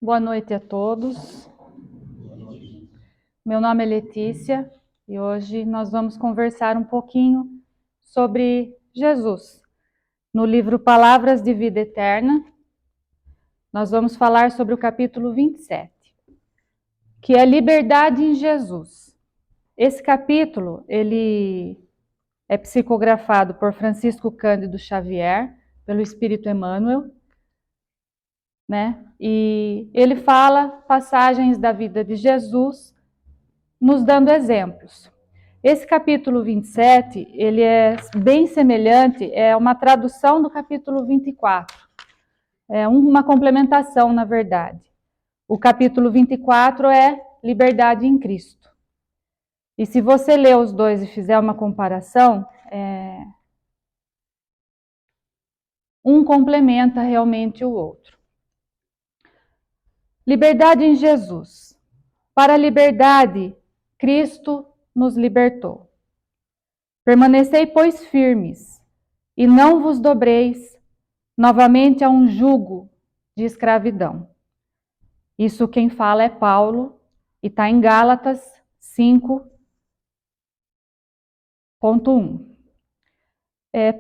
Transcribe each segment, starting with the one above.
Boa noite a todos. Meu nome é Letícia e hoje nós vamos conversar um pouquinho sobre Jesus. No livro Palavras de Vida Eterna, nós vamos falar sobre o capítulo 27, que é Liberdade em Jesus. Esse capítulo, ele é psicografado por Francisco Cândido Xavier, pelo Espírito Emmanuel, né? E ele fala passagens da vida de Jesus, nos dando exemplos. Esse capítulo 27, ele é bem semelhante, é uma tradução do capítulo 24. É uma complementação, na verdade. O capítulo 24 é Liberdade em Cristo. E se você ler os dois e fizer uma comparação, um complementa realmente o outro. Liberdade em Jesus. Para a liberdade, Cristo nos libertou. Permanecei, pois, firmes, e não vos dobreis novamente a um jugo de escravidão. Isso quem fala é Paulo, e está em Gálatas 5:1.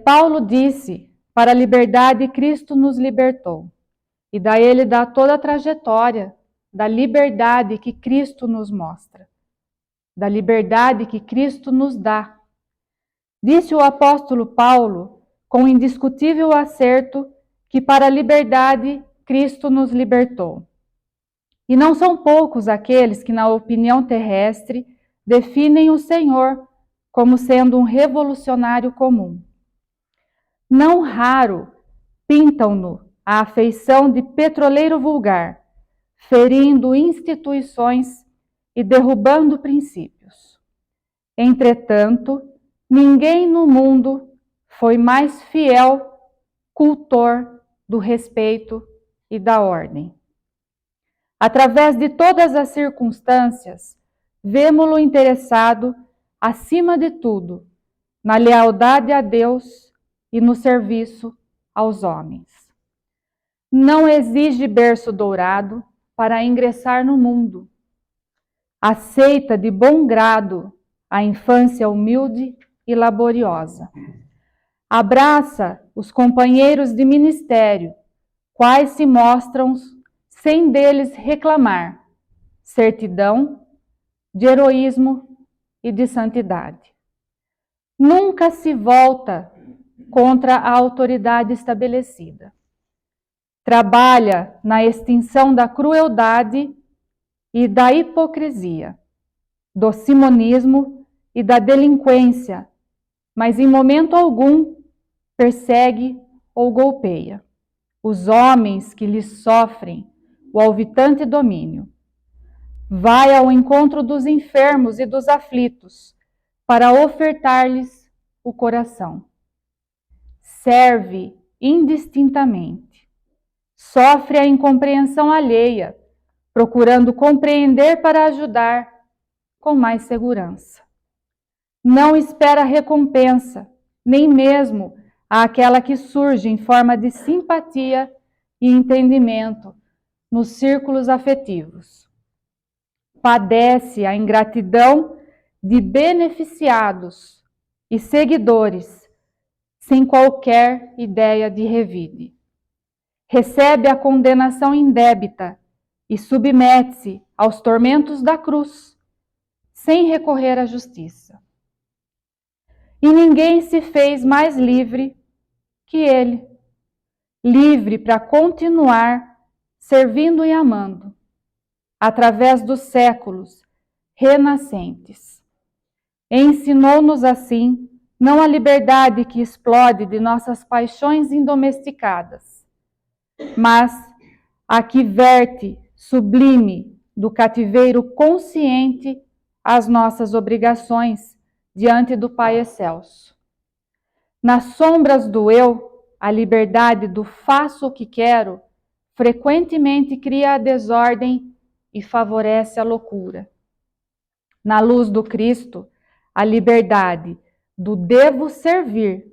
Paulo disse, para a liberdade Cristo nos libertou. E daí ele dá toda a trajetória da liberdade que Cristo nos mostra, da liberdade que Cristo nos dá. Disse o apóstolo Paulo, com indiscutível acerto, que para a liberdade Cristo nos libertou. E não são poucos aqueles que, na opinião terrestre, definem o Senhor como sendo um revolucionário comum. Não raro pintam-no à afeição de petroleiro vulgar, ferindo instituições e derrubando princípios. Entretanto, ninguém no mundo foi mais fiel cultor do respeito e da ordem. Através de todas as circunstâncias, vemo-lo interessado, acima de tudo, na lealdade a Deus e no serviço aos homens. Não exige berço dourado para ingressar no mundo. Aceita de bom grado a infância humilde e laboriosa. Abraça os companheiros de ministério, quais se mostram sem deles reclamar certidão, de heroísmo e de santidade. Nunca se volta contra a autoridade estabelecida. Trabalha na extinção da crueldade e da hipocrisia, do simonismo e da delinquência, mas em momento algum persegue ou golpeia os homens que lhes sofrem o alvitante domínio. Vai ao encontro dos enfermos e dos aflitos para ofertar-lhes o coração. Serve indistintamente. Sofre a incompreensão alheia, procurando compreender para ajudar com mais segurança. Não espera recompensa, nem mesmo àquela que surge em forma de simpatia e entendimento nos círculos afetivos. Padece a ingratidão de beneficiados e seguidores, sem qualquer ideia de revide. Recebe a condenação indébita e submete-se aos tormentos da cruz, sem recorrer à justiça. E ninguém se fez mais livre que ele, livre para continuar servindo e amando, através dos séculos renascentes. Ensinou-nos assim, não a liberdade que explode de nossas paixões indomesticadas, mas a que verte sublime do cativeiro consciente as nossas obrigações diante do Pai Excelso. Nas sombras do eu, a liberdade do faço o que quero frequentemente cria a desordem e favorece a loucura. Na luz do Cristo, a liberdade do devo servir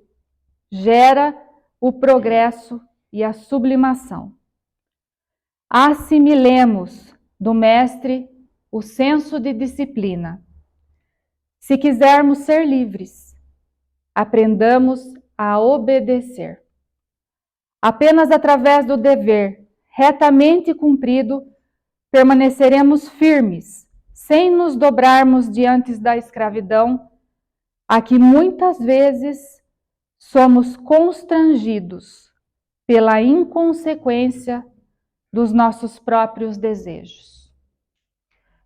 gera o progresso e a sublimação. Assimilemos do Mestre o senso de disciplina. Se quisermos ser livres, aprendamos a obedecer. Apenas através do dever retamente cumprido permaneceremos firmes, sem nos dobrarmos diante da escravidão, a que muitas vezes somos constrangidos pela inconsequência dos nossos próprios desejos.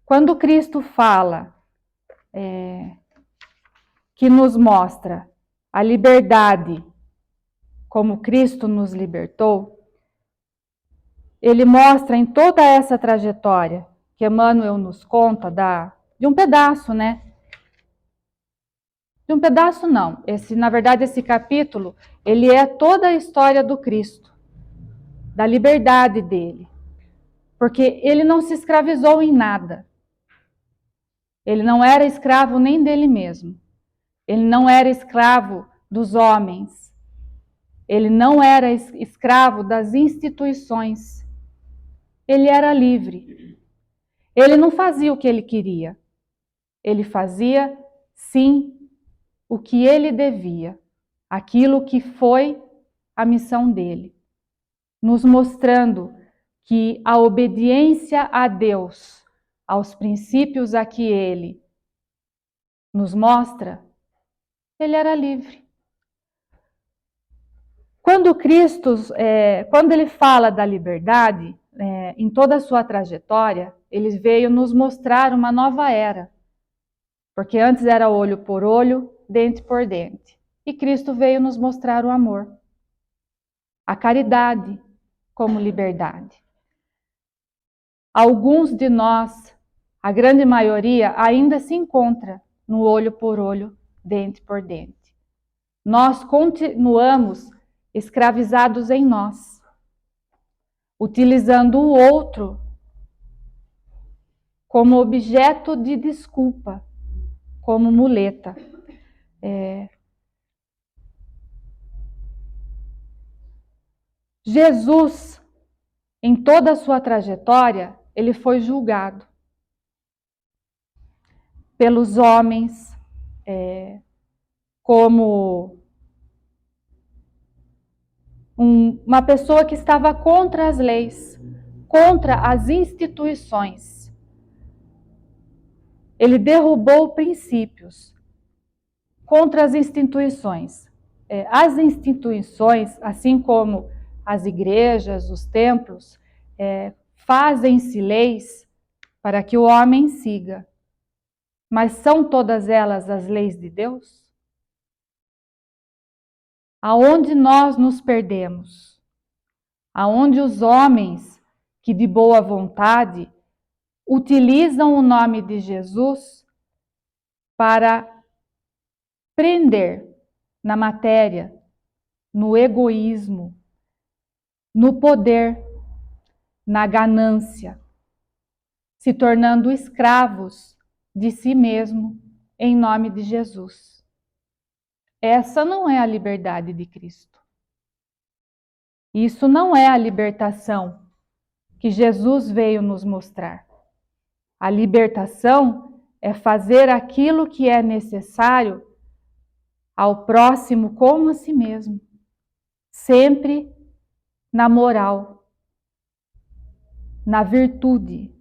Quando Cristo fala que nos mostra a liberdade como Cristo nos libertou, ele mostra em toda essa trajetória que Emmanuel nos conta de um pedaço, né? De um pedaço não. Na verdade, esse capítulo, ele é toda a história do Cristo, da liberdade dele. Porque ele não se escravizou em nada. Ele não era escravo nem dele mesmo. Ele não era escravo dos homens. Ele não era escravo das instituições. Ele era livre. Ele não fazia o que ele queria. Ele fazia, sim, o que ele devia. Aquilo que foi a missão dele. Nos mostrando que a obediência a Deus, aos princípios a que ele nos mostra, ele era livre. Quando Cristo, quando ele fala da liberdade, em toda a sua trajetória, ele veio nos mostrar uma nova era. Porque antes era olho por olho, dente por dente. E Cristo veio nos mostrar o amor. A caridade como liberdade. Alguns de nós, a grande maioria, ainda se encontra no olho por olho, dente por dente. Nós continuamos escravizados em nós, utilizando o outro como objeto de desculpa, como muleta. Jesus, em toda a sua trajetória, ele foi julgado pelos homens como uma pessoa que estava contra as leis, contra as instituições. Ele derrubou princípios contra as instituições. As instituições, assim como as igrejas, os templos, fazem-se leis para que o homem siga. Mas são todas elas as leis de Deus? Aonde nós nos perdemos? Aonde os homens que de boa vontade utilizam o nome de Jesus para prender na matéria, no egoísmo, no poder, na ganância, se tornando escravos de si mesmo em nome de Jesus. Essa não é a liberdade de Cristo. Isso não é a libertação que Jesus veio nos mostrar. A libertação é fazer aquilo que é necessário ao próximo como a si mesmo, sempre na moral, na virtude,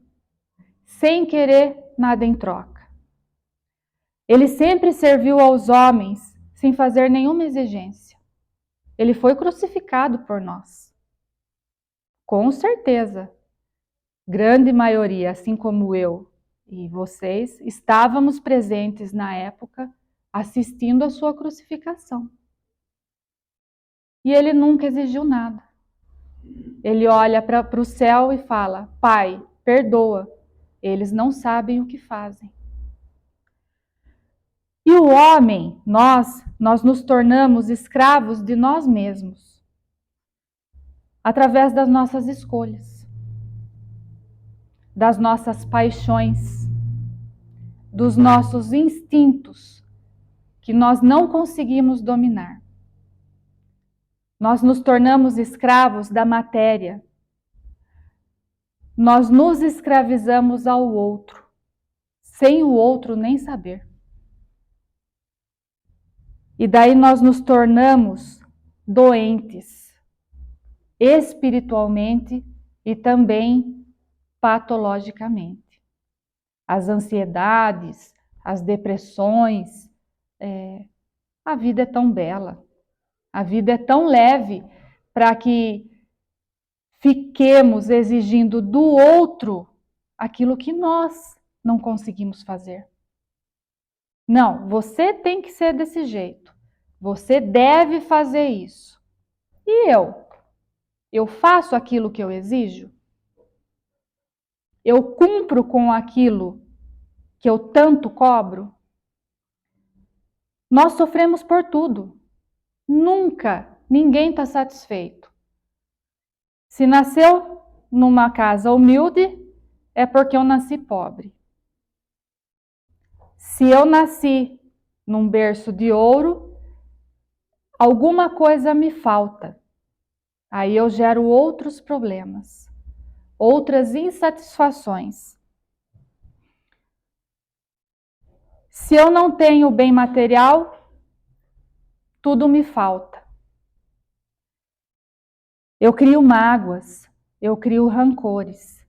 sem querer nada em troca. Ele sempre serviu aos homens sem fazer nenhuma exigência. Ele foi crucificado por nós. Com certeza, grande maioria, assim como eu e vocês, estávamos presentes na época assistindo a sua crucificação. E ele nunca exigiu nada. Ele olha para o céu e fala: Pai, perdoa, eles não sabem o que fazem. E o homem, nós nos tornamos escravos de nós mesmos, através das nossas escolhas, das nossas paixões, dos nossos instintos, que nós não conseguimos dominar. Nós nos tornamos escravos da matéria, nós nos escravizamos ao outro, sem o outro nem saber. E daí nós nos tornamos doentes, espiritualmente e também patologicamente. As ansiedades, as depressões, a vida é tão bela, a vida é tão leve para que fiquemos exigindo do outro aquilo que nós não conseguimos fazer. Não, você tem que ser desse jeito. Você deve fazer isso. E eu? Eu faço aquilo que eu exijo? Eu cumpro com aquilo que eu tanto cobro? Nós sofremos por tudo. Nunca ninguém está satisfeito. Se nasceu numa casa humilde, é porque eu nasci pobre. Se eu nasci num berço de ouro, alguma coisa me falta. Aí eu gero outros problemas, outras insatisfações. Se eu não tenho bem material, tudo me falta. Eu crio mágoas, eu crio rancores.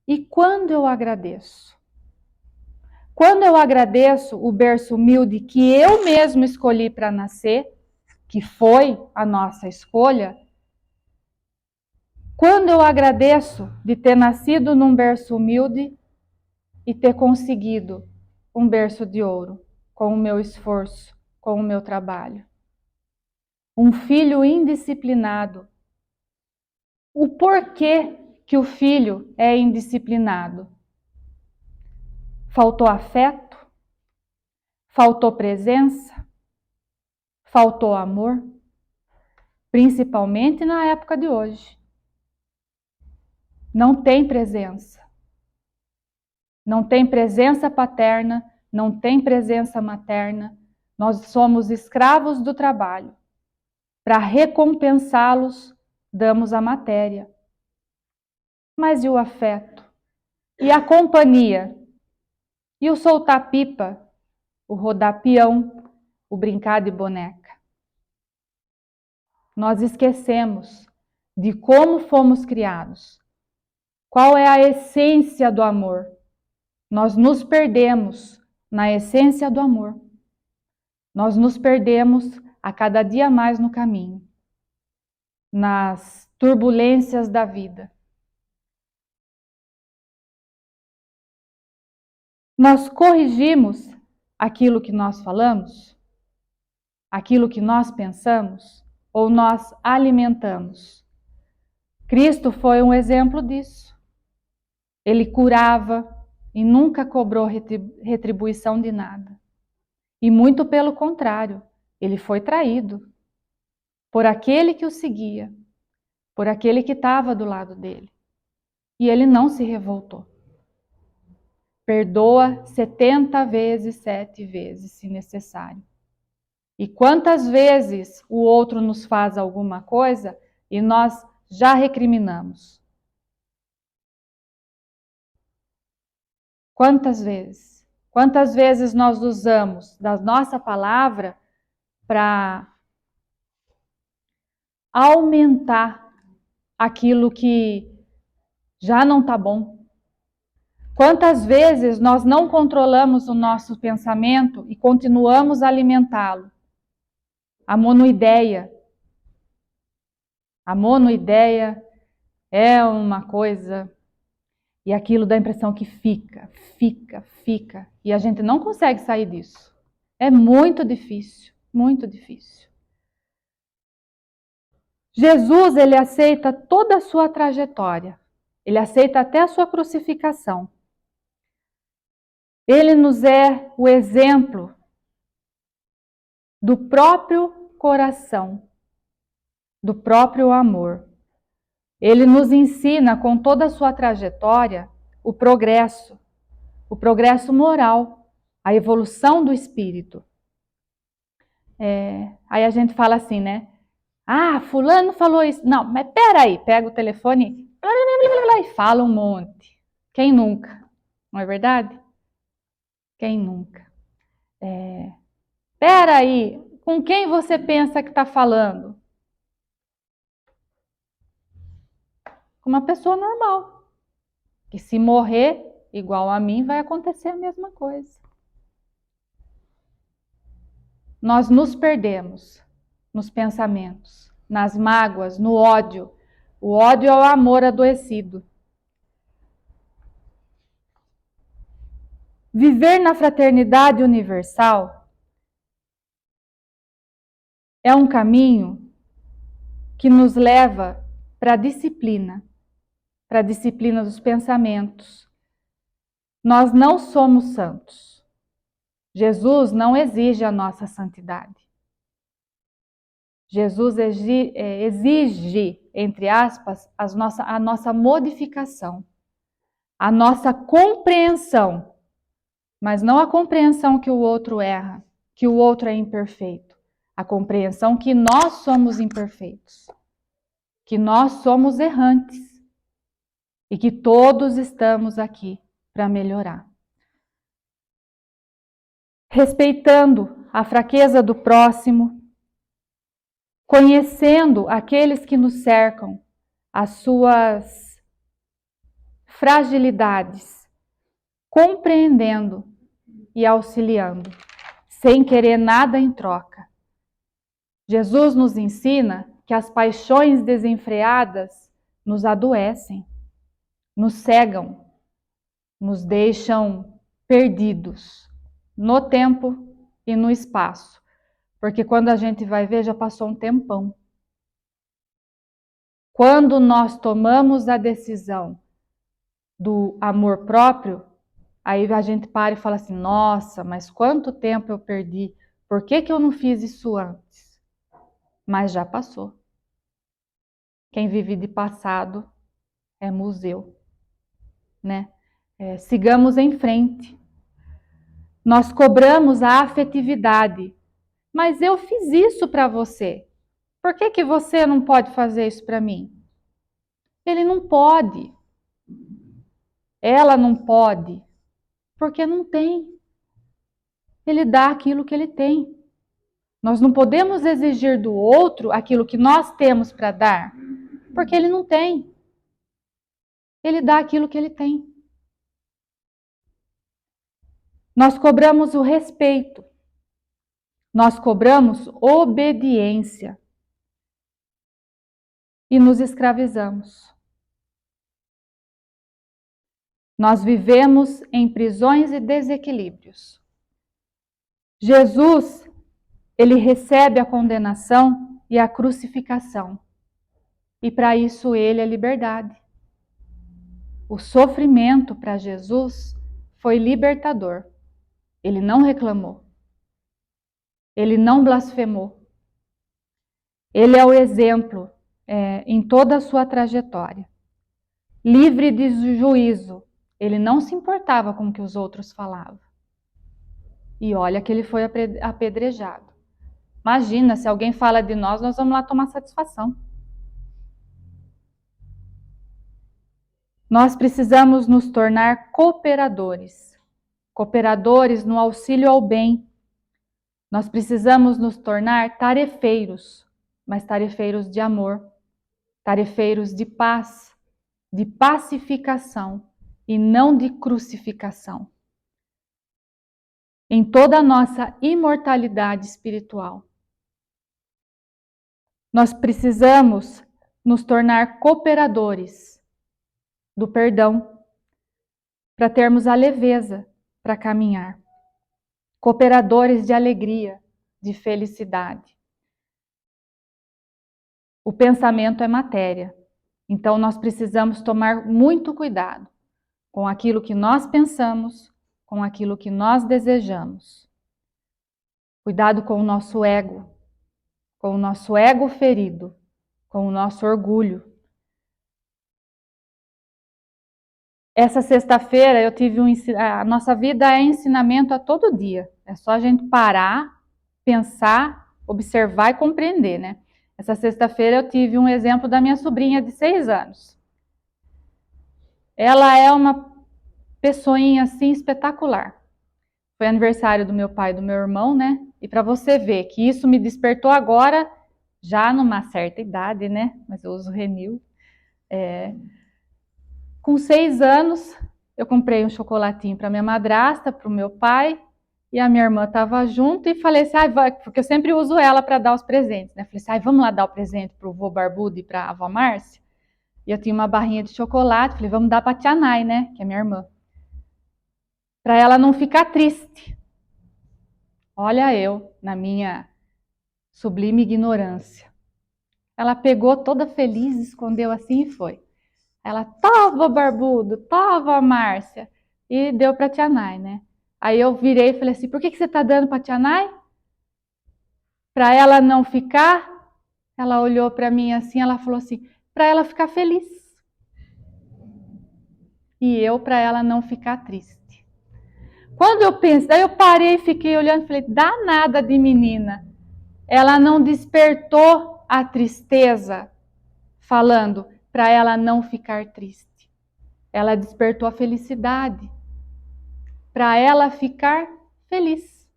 E quando eu agradeço? Quando eu agradeço o berço humilde que eu mesmo escolhi para nascer, que foi a nossa escolha, quando eu agradeço de ter nascido num berço humilde e ter conseguido um berço de ouro, com o meu esforço, com o meu trabalho. Um filho indisciplinado. O porquê que o filho é indisciplinado? Faltou afeto? Faltou presença? Faltou amor? Principalmente na época de hoje. Não tem presença. Não tem presença paterna, não tem presença materna. Nós somos escravos do trabalho. Para recompensá-los, damos a matéria. Mas e o afeto? E a companhia? E o soltar pipa? O rodar peão? O brincar de boneca? Nós esquecemos de como fomos criados. Qual é a essência do amor? Nós nos perdemos na essência do amor. Nós nos perdemos a cada dia mais no caminho, nas turbulências da vida. Nós corrigimos aquilo que nós falamos, aquilo que nós pensamos, ou nós alimentamos. Cristo foi um exemplo disso. Ele curava e nunca cobrou retribuição de nada. E muito pelo contrário, ele foi traído por aquele que o seguia, por aquele que estava do lado dele. E ele não se revoltou. Perdoa 70 vezes, 7 vezes, se necessário. E quantas vezes o outro nos faz alguma coisa e nós já recriminamos? Quantas vezes? Quantas vezes nós usamos da nossa palavra para aumentar aquilo que já não está bom? Quantas vezes nós não controlamos o nosso pensamento e continuamos a alimentá-lo? A monoideia. A monoideia é uma coisa e aquilo dá a impressão que fica. E a gente não consegue sair disso. É muito difícil, muito difícil. Jesus, ele aceita toda a sua trajetória. Ele aceita até a sua crucificação. Ele nos é o exemplo do próprio coração, do próprio amor. Ele nos ensina com toda a sua trajetória o progresso moral, a evolução do espírito. Aí a gente fala assim, né? Ah, fulano falou isso. Não, mas peraí, pega o telefone, e fala um monte. Quem nunca? Não é verdade? Quem nunca? Espera aí, com quem você pensa que está falando? Com uma pessoa normal. Que se morrer igual a mim, vai acontecer a mesma coisa. Nós nos perdemos nos pensamentos, nas mágoas, no ódio. O ódio é o amor adoecido. Viver na fraternidade universal é um caminho que nos leva para a disciplina dos pensamentos. Nós não somos santos. Jesus não exige a nossa santidade. Jesus exige, entre aspas, a nossa modificação, a nossa compreensão, mas não a compreensão que o outro erra, que o outro é imperfeito, a compreensão que nós somos imperfeitos, que nós somos errantes e que todos estamos aqui para melhorar. Respeitando a fraqueza do próximo, conhecendo aqueles que nos cercam, as suas fragilidades, compreendendo e auxiliando, sem querer nada em troca. Jesus nos ensina que as paixões desenfreadas nos adoecem, nos cegam, nos deixam perdidos no tempo e no espaço. Porque quando a gente vai ver, já passou um tempão. Quando nós tomamos a decisão do amor próprio, aí a gente para e fala assim, nossa, mas quanto tempo eu perdi? Por que eu não fiz isso antes? Mas já passou. Quem vive de passado é museu, né? Sigamos em frente. Nós cobramos a afetividade. Mas eu fiz isso para você. Por que você não pode fazer isso para mim? Ele não pode. Ela não pode. Porque não tem. Ele dá aquilo que ele tem. Nós não podemos exigir do outro aquilo que nós temos para dar, porque ele não tem. Ele dá aquilo que ele tem. Nós cobramos o respeito. Nós cobramos obediência. E nos escravizamos. Nós vivemos em prisões e desequilíbrios. Jesus, ele recebe a condenação e a crucificação. E para isso ele é liberdade. O sofrimento para Jesus foi libertador. Ele não reclamou. Ele não blasfemou. Ele é o exemplo em toda a sua trajetória. Livre de juízo. Ele não se importava com o que os outros falavam. E olha que ele foi apedrejado. Imagina, se alguém fala de nós, nós vamos lá tomar satisfação. Nós precisamos nos tornar cooperadores. Cooperadores no auxílio ao bem. Nós precisamos nos tornar tarefeiros, mas tarefeiros de amor, tarefeiros de paz, de pacificação e não de crucificação. Em toda a nossa imortalidade espiritual. Nós precisamos nos tornar cooperadores do perdão, para termos a leveza para caminhar. Cooperadores de alegria, de felicidade. O pensamento é matéria, então nós precisamos tomar muito cuidado com aquilo que nós pensamos, com aquilo que nós desejamos. Cuidado com o nosso ego ferido, com o nosso orgulho. Essa sexta-feira eu tive a nossa vida é ensinamento a todo dia. É só a gente parar, pensar, observar e compreender, né? Essa sexta-feira eu tive um exemplo da minha sobrinha de 6 anos. Ela é uma pessoinha assim espetacular. Foi aniversário do meu pai e do meu irmão, né? E para você ver que isso me despertou agora, já numa certa idade, né? Mas eu uso Renil. Com 6 anos, eu comprei um chocolatinho para minha madrasta, para o meu pai, e a minha irmã estava junto e falei assim, porque eu sempre uso ela para dar os presentes, né? Falei assim, vamos lá dar o presente para o vô Barbudo e para a avó Márcia? E eu tinha uma barrinha de chocolate, falei, vamos dar para a tia Nai, né? Que é minha irmã. Para ela não ficar triste. Olha eu, na minha sublime ignorância. Ela pegou toda feliz, escondeu assim e foi. Ela, tava Barbudo, tava Márcia. E deu pra tia Nai, né? Aí eu virei e falei assim, por que você tá dando pra tia Nai? Pra ela não ficar? Ela olhou pra mim assim, ela falou assim, pra ela ficar feliz. E eu pra ela não ficar triste. Quando eu penso, daí eu parei e fiquei olhando e falei, danada de menina. Ela não despertou a tristeza falando para ela não ficar triste. Ela despertou a felicidade para ela ficar feliz.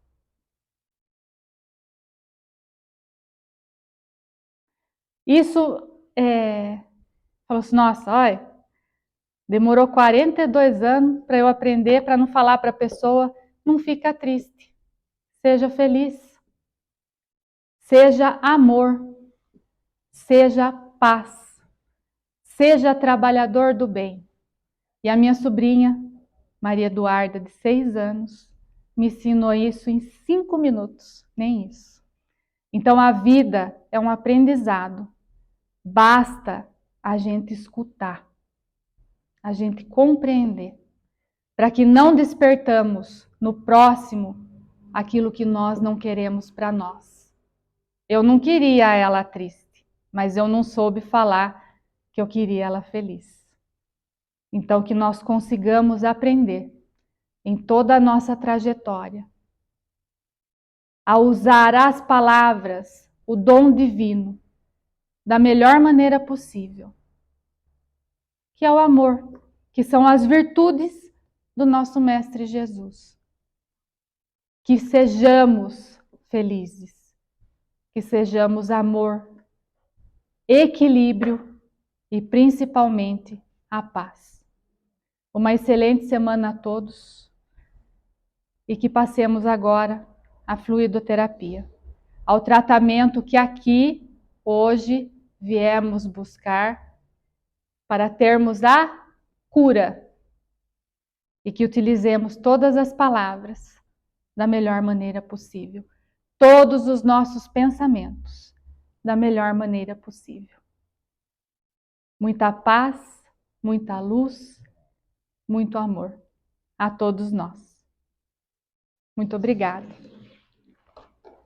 Isso falou assim, nossa, olha, demorou 42 anos para eu aprender, para não falar para a pessoa, não fica triste, seja feliz, seja amor, seja paz, seja trabalhador do bem. E a minha sobrinha, Maria Eduarda, de 6 anos, me ensinou isso em 5 minutos, nem isso. Então a vida é um aprendizado. Basta a gente escutar, a gente compreender, para que não despertamos no próximo aquilo que nós não queremos para nós. Eu não queria ela triste, mas eu não soube falar que eu queria ela feliz. Então que nós consigamos aprender em toda a nossa trajetória a usar as palavras, o dom divino, da melhor maneira possível, que é o amor, que são as virtudes do nosso Mestre Jesus. Que sejamos felizes, que sejamos amor, equilíbrio e principalmente a paz. Uma excelente semana a todos e que passemos agora à fluidoterapia, ao tratamento que aqui hoje viemos buscar para termos a cura e que utilizemos todas as palavras da melhor maneira possível, todos os nossos pensamentos da melhor maneira possível. Muita paz, muita luz, muito amor a todos nós. Muito obrigada.